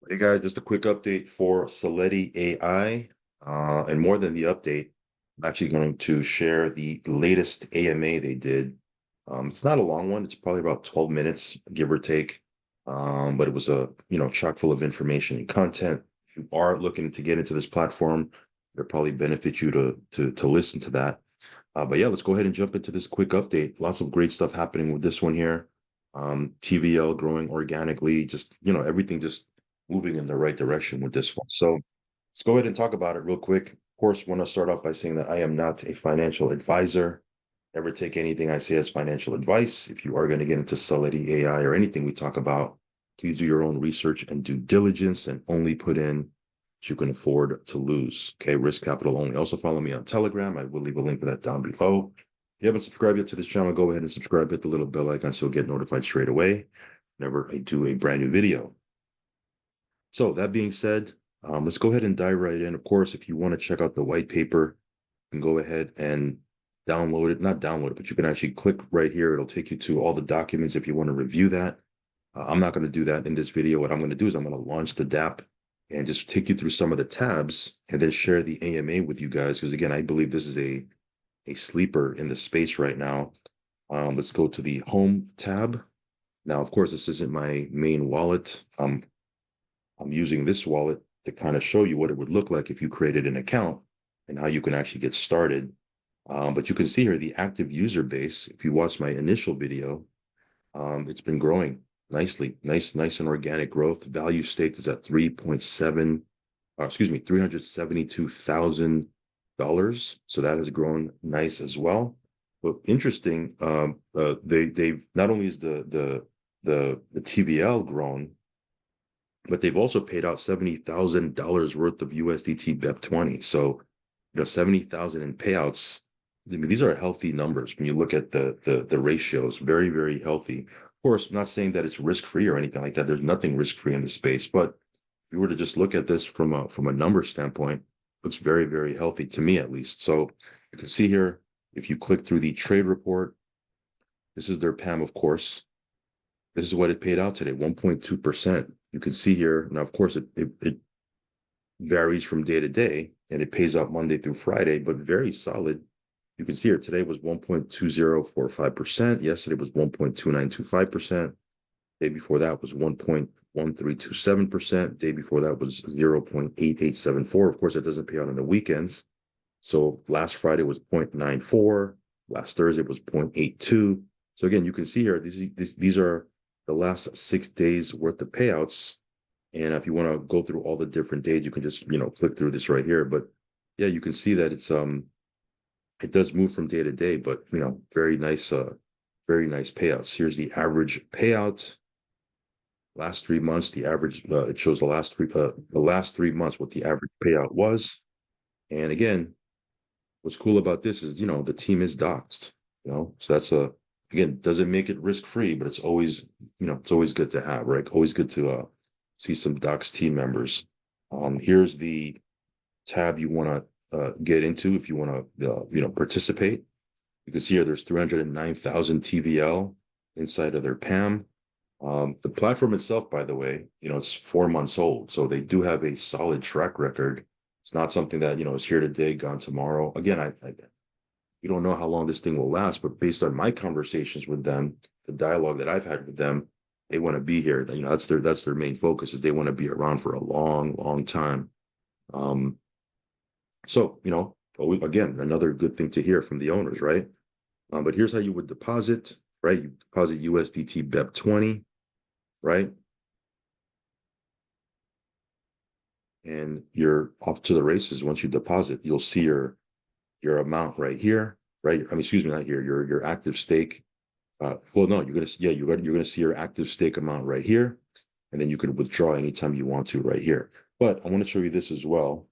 Hey guys, just a quick update for Seletti AI. And more than the update, I'm actually going to share the latest AMA they did. It's not a long one, it's probably about 12 minutes, give or take. But it was chock full of information and content. If you are looking to get into this platform, it'll probably benefit you to listen to that. But yeah, let's go ahead and jump into this quick update. Lots of great stuff happening with this one here. TVL growing organically, just everything just moving in the right direction with this one. So let's go ahead and talk about it real quick. Of course, want to start off by saying that I am not a financial advisor. Never take anything I say as financial advice. If you are going to get into Seletti AI or anything we talk about, please do your own research and due diligence and only put in what you can afford to lose. Okay, risk capital only. Also follow me on Telegram. I will leave a link for that down below. If you haven't subscribed yet to this channel, go ahead and subscribe, hit the little bell icon so you'll get notified straight away whenever I do a brand new video. So that being said, let's go ahead and dive right in. Of course, if you want to check out the white paper, you can go ahead and download it. Not download it, but you can actually click right here. It'll take you to all the documents if you want to review that. I'm not going to do that in this video. What I'm going to do is I'm going to launch the DApp and just take you through some of the tabs and then share the AMA with you guys. Because again, I believe this is a sleeper in the space right now. Let's go to the home tab. Now, of course, this isn't my main wallet. I'm using this wallet to kind of show you what it would look like if you created an account and how you can actually get started. But you can see here the active user base. If you watch my initial video, it's been growing nicely, nice and organic growth. Value staked is at 372,000. So that has grown nice as well. But interesting, they've not only is the TVL grown, but they've also paid out $70,000 worth of USDT BEP20. So, 70,000 in payouts. I mean, these are healthy numbers when you look at the ratios. Very, very healthy. Of course, I'm not saying that it's risk free or anything like that. There's nothing risk free in the space. But if you were to just look at this from a number standpoint, it looks very, very healthy to me at least. So you can see here, if you click through the trade report, this is their PAM, of course. This is what it paid out today, 1.2%. You can see here. Now, of course, it varies from day to day, and it pays out Monday through Friday, but very solid. You can see here today was 1.2045%. Yesterday was 1.2925%. Day before that was 1.1327%. Day before that was 0.8874. Of course, it doesn't pay out on the weekends. So last Friday was 0.94. Last Thursday was 0.82. So again, you can see here, these are the last 6 days worth of payouts. And if you want to go through all the different days, you can just, click through this right here. But yeah, you can see that it does move from day to day, but very nice payouts. Here's the average payout. Last 3 months, the average, it shows the last 3 months what the average payout was. And again, what's cool about this is, the team is doxed, so that's again, doesn't make it risk free, but it's always, it's always good to have, right? Always good to see some doxed team members. Here's the tab you want to get into if you want to, participate. You can see here there's 309,000 TVL inside of their PAM. The platform itself, by the way, it's 4 months old, so they do have a solid track record. It's not something that is here today, gone tomorrow. Again, we don't know how long this thing will last, but based on my conversations with them, the dialogue that I've had with them, they want to be here. That's their main focus, is they want to be around for a long time. So again, another good thing to hear from the owners, right? But here's how you would deposit, right? You deposit USDT BEP20, right? And you're off to the races. Once you deposit, you'll see your amount right here, right? I mean, excuse me, not here. Your active stake. Well, no, you're gonna see your active stake amount right here, and then you can withdraw anytime you want to right here. But I want to show you this as well.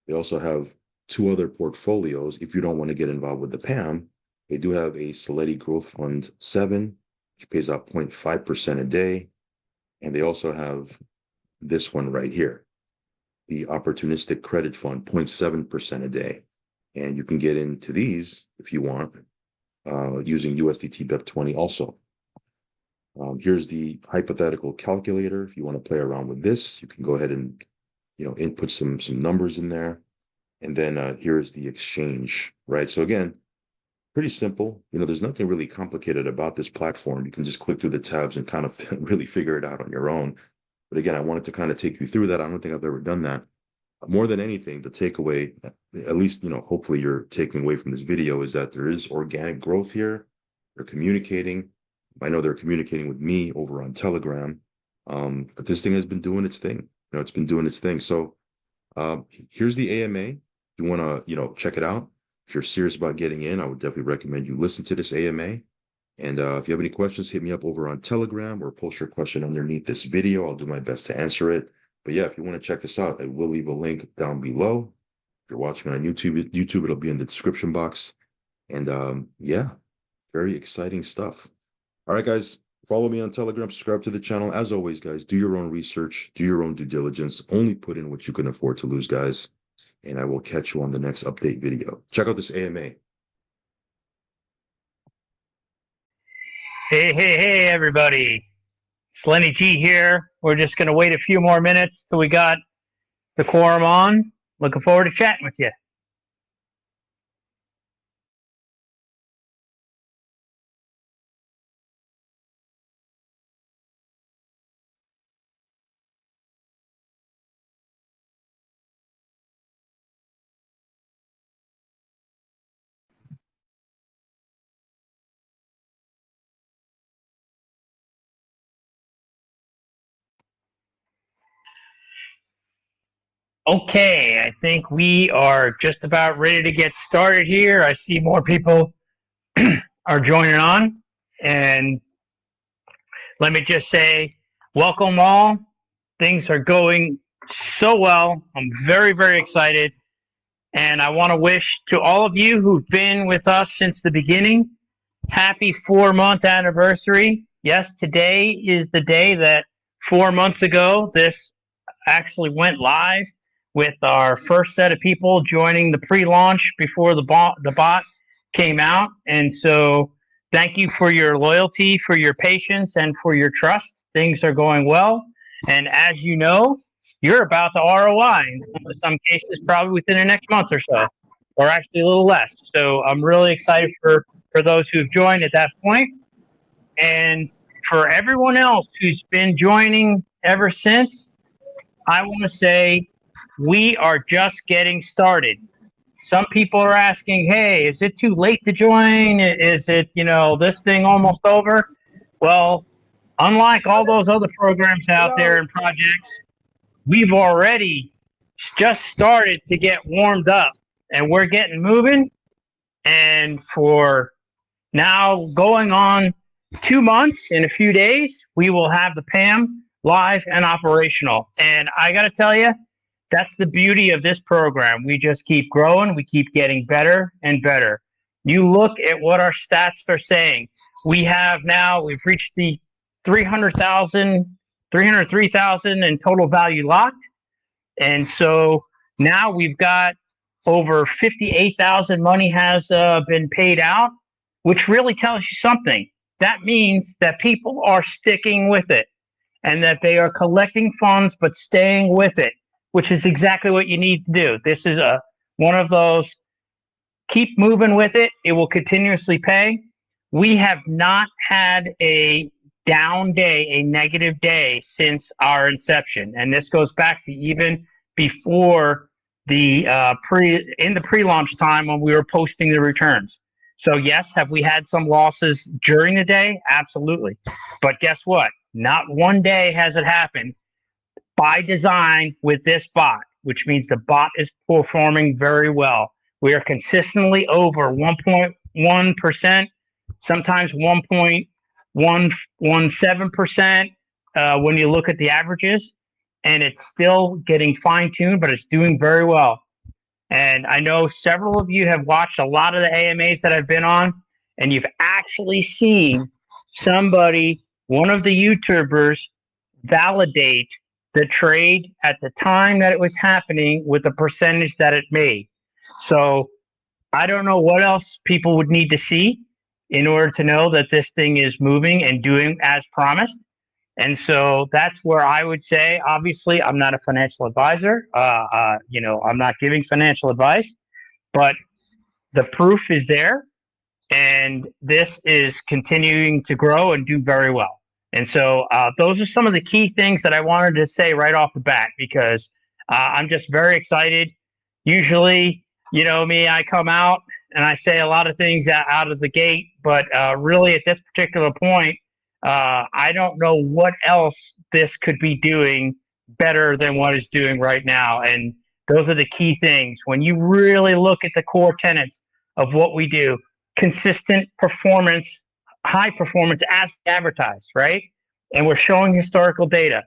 They also have 2 other portfolios. If you don't want to get involved with the PAM, they do have a Seletti Growth Fund 7, which pays out 0.5% a day, and they also have this one right here, the Opportunistic Credit Fund, 0.7% a day. And you can get into these if you want, using USDT BEP20 also. Here's the hypothetical calculator. If you want to play around with this, you can go ahead and input some numbers in there. And then here's the exchange, right? So again, pretty simple. There's nothing really complicated about this platform. You can just click through the tabs and kind of really figure it out on your own. But again, I wanted to kind of take you through that. I don't think I've ever done that. More than anything, the takeaway, at least, hopefully you're taking away from this video, is that there is organic growth here. They're communicating. I know they're communicating with me over on Telegram. But this thing has been doing its thing. It's been doing its thing. So here's the AMA. You want to, check it out. If you're serious about getting in, I would definitely recommend you listen to this AMA. And if you have any questions, hit me up over on Telegram or post your question underneath this video. I'll do my best to answer it. But yeah, if you want to check this out, I will leave a link down below. If you're watching on YouTube, it'll be in the description box. And yeah, very exciting stuff. All right, guys, follow me on Telegram, subscribe to the channel. As always, guys, do your own research, do your own due diligence. Only put in what you can afford to lose, guys. And I will catch you on the next update video. Check out this AMA. Hey, everybody. Seletti G here. We're just going to wait a few more minutes till we got the quorum on. Looking forward to chatting with you. Okay, I think we are just about ready to get started here. I see more people are joining on. And let me just say, welcome all. Things are going so well. I'm very, very excited. And I want to wish to all of you who've been with us since the beginning, happy 4-month anniversary. Yes, today is the day that 4 months ago this actually went live with our first set of people joining the pre-launch before the bot came out. And so thank you for your loyalty, for your patience, and for your trust. Things are going well. And as you know, you're about to ROI in some cases, probably within the next month or so, or actually a little less. So I'm really excited for those who've joined at that point. And for everyone else who's been joining ever since, I want to say we are just getting started. Some people are asking, hey, is it too late to join? Is it, this thing almost over? Well, unlike all those other programs out there and projects, we've already just started to get warmed up and we're getting moving. And for now, going on 2 months, in a few days, we will have the PAM live and operational. And I got to tell you, that's the beauty of this program. We just keep growing. We keep getting better and better. You look at what our stats are saying. We've reached the 303,000 in total value locked. And so now we've got over 58,000 money has been paid out, which really tells you something. That means that people are sticking with it and that they are collecting funds but staying with it, which is exactly what you need to do. This is one of those, keep moving with it. It will continuously pay. We have not had a down day, a negative day since our inception. And this goes back to even before the pre-launch time when we were posting the returns. So yes, have we had some losses during the day? Absolutely. But guess what? Not one day has it happened by design with this bot, which means the bot is performing very well. We are consistently over 1.1%, sometimes 1.117% when you look at the averages, and it's still getting fine-tuned, but it's doing very well. And I know several of you have watched a lot of the AMAs that I've been on, and you've actually seen somebody, one of the YouTubers, validate the trade at the time that it was happening with the percentage that it made. So I don't know what else people would need to see. in order to know that this thing is moving and doing as promised. And so that's where I would say, obviously, I'm not a financial advisor. I'm not giving financial advice, but the proof is there, and this is continuing to grow and do very well. And so those are some of the key things that I wanted to say right off the bat, because I'm just very excited. Usually, you know me, I come out and I say a lot of things out of the gate, but really at this particular point, I don't know what else this could be doing better than what it's doing right now. And those are the key things. When you really look at the core tenets of what we do, consistent performance, high performance as advertised, right? And we're showing historical data.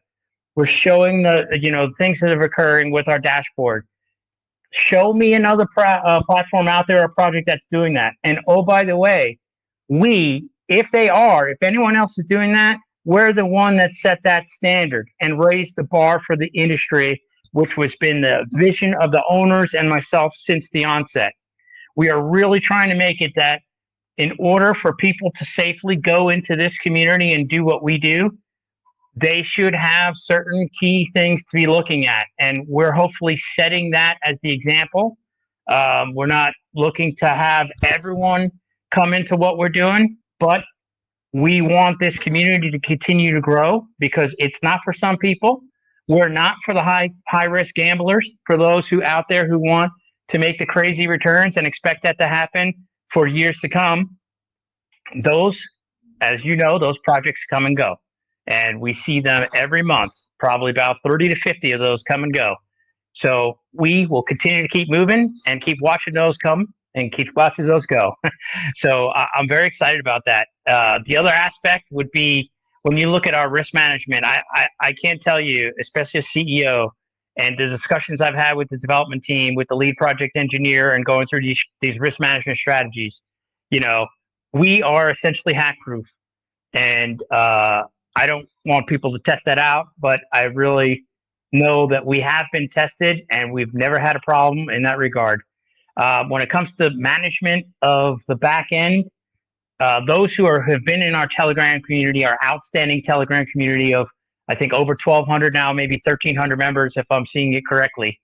We're showing the things that are occurring with our dashboard. Show me another platform out there, a project that's doing that. And oh, by the way, if anyone else is doing that, we're the one that set that standard and raised the bar for the industry, which has been the vision of the owners and myself since the onset. We are really trying to make it that in order for people to safely go into this community and do what we do, they should have certain key things to be looking at. And we're hopefully setting that as the example. We're not looking to have everyone come into what we're doing, but we want this community to continue to grow, because it's not for some people. We're not for the high risk gamblers, for those who out there who want to make the crazy returns and expect that to happen for years to come. Those, as you know, those projects come and go, and we see them every month. Probably about 30 to 50 of those come and go. So we will continue to keep moving and keep watching those come and keep watching those go. So I'm very excited about that. The other aspect would be when you look at our risk management. I can't tell you, especially as CEO, and the discussions I've had with the development team, with the lead project engineer, and going through these risk management strategies. You know, we are essentially hack proof, and I don't want people to test that out, but I really know that we have been tested and we've never had a problem in that regard. When it comes to management of the back end, those have been in our Telegram community, our outstanding Telegram community of, I think, over 1,200 now, maybe 1,300 members, if I'm seeing it correctly.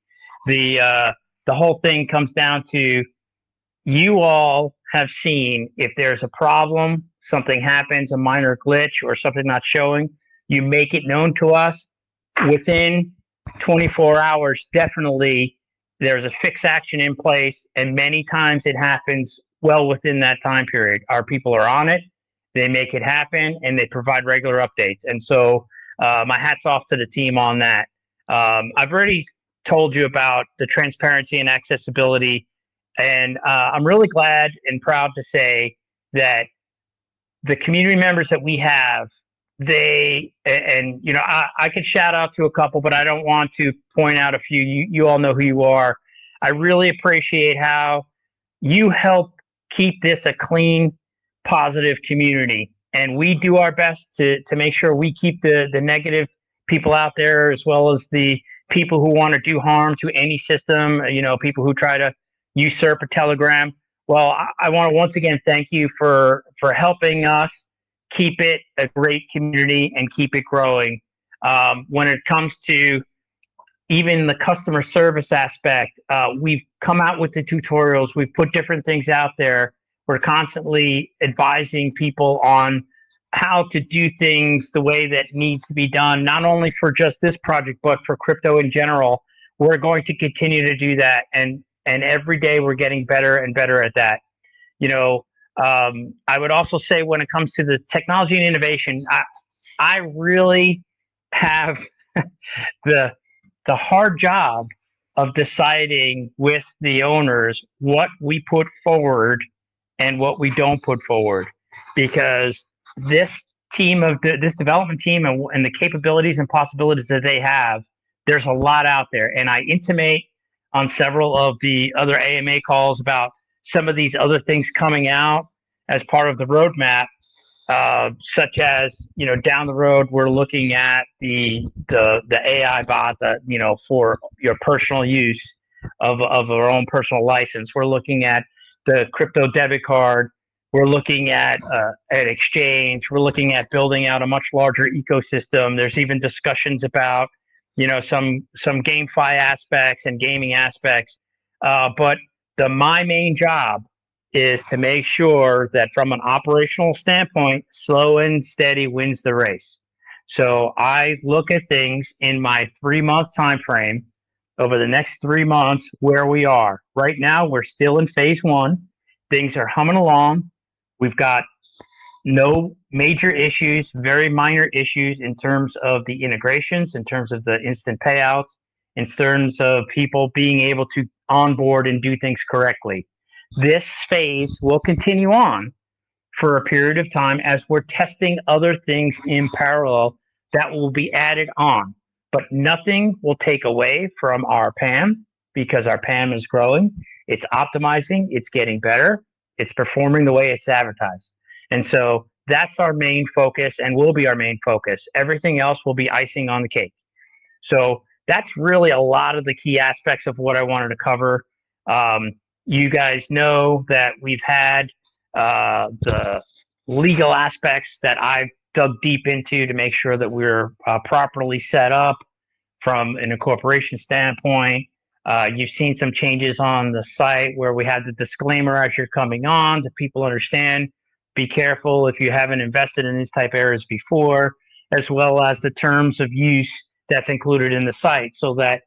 The whole thing comes down to, you all have seen if there's a problem, something happens, a minor glitch or something not showing, you make it known to us within 24 hours. Definitely, there's a fix action in place, and many times it happens well within that time period. Our people are on it, they make it happen, and they provide regular updates. And so, my hat's off to the team on that. I've already told you about the transparency and accessibility, and I'm really glad and proud to say that the community members that we have, I could shout out to a couple, but I don't want to point out a few. You all know who you are. I really appreciate how you help keep this a clean, positive community, and we do our best to make sure we keep the negative people out there, as well as the people who want to do harm to any system. People who try to usurp a Telegram. Well, I want to once again thank you for helping us keep it a great community and keep it growing. When it comes to even the customer service aspect, we've come out with the tutorials. We've put different things out there. We're constantly advising people on how to do things the way that needs to be done, not only for just this project, but for crypto in general. We're going to continue to do that. And every day we're getting better and better at that. I would also say, when it comes to the technology and innovation, I really have the hard job of deciding with the owners what we put forward and what we don't put forward, because this this development team, and the capabilities and possibilities that they have, there's a lot out there. And I intimate on several of the other AMA calls about some of these other things coming out as part of the roadmap, such as, down the road, we're looking at the AI bot that, for your personal use of our own personal license. We're looking at the crypto debit card. We're looking at an exchange. We're looking at building out a much larger ecosystem. There's even discussions about, some GameFi aspects and gaming aspects. But my main job is to make sure that from an operational standpoint, slow and steady wins the race. So I look at things in my 3 month time frame over the next 3 months where we are. Right now, we're still in phase one. Things are humming along. We've got no major issues, very minor issues in terms of the integrations, in terms of the instant payouts, in terms of people being able to onboard and do things correctly. This phase will continue on for a period of time as we're testing other things in parallel that will be added on. But nothing will take away from our PAM because our PAM is growing. It's optimizing, it's getting better, it's performing the way it's advertised. And so that's our main focus and will be our main focus. Everything else will be icing on the cake. So that's really a lot of the key aspects of what I wanted to cover. Um, you guys know that we've had the legal aspects that I've dug deep into to make sure that we're properly set up from an incorporation standpoint. You've seen some changes on the site where we had the disclaimer as you're coming on to people understand. Be careful if you haven't invested in these type areas before, as well as the terms of use that's included in the site so that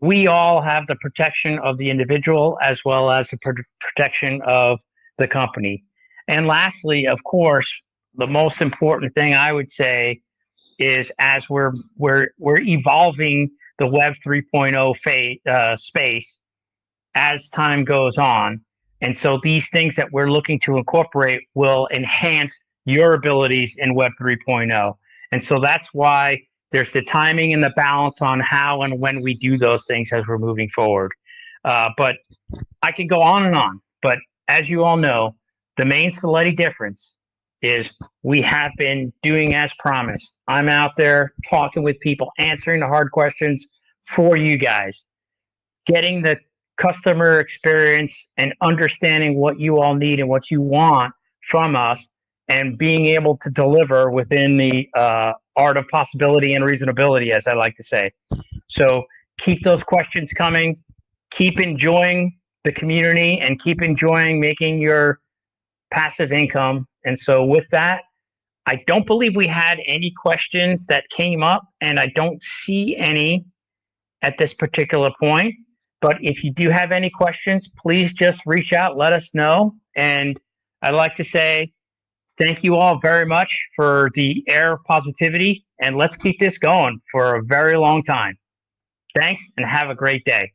we all have the protection of the individual as well as the protection of the company. And lastly, of course, the most important thing I would say is as we're evolving the Web 3.0 space as time goes on. And so these things that we're looking to incorporate will enhance your abilities in Web 3.0. And so that's why there's the timing and the balance on how and when we do those things as we're moving forward. But I can go on and on. But as you all know, the main Seletti difference is we have been doing as promised. I'm out there talking with people, answering the hard questions for you guys, getting the customer experience and understanding what you all need and what you want from us and being able to deliver within the art of possibility and reasonability, as I like to say. So keep those questions coming. Keep enjoying the community and keep enjoying making your passive income. And so with that, I don't believe we had any questions that came up, and I don't see any at this particular point. But if you do have any questions, please just reach out, let us know. And I'd like to say thank you all very much for the air of positivity, and let's keep this going for a very long time. Thanks, and have a great day.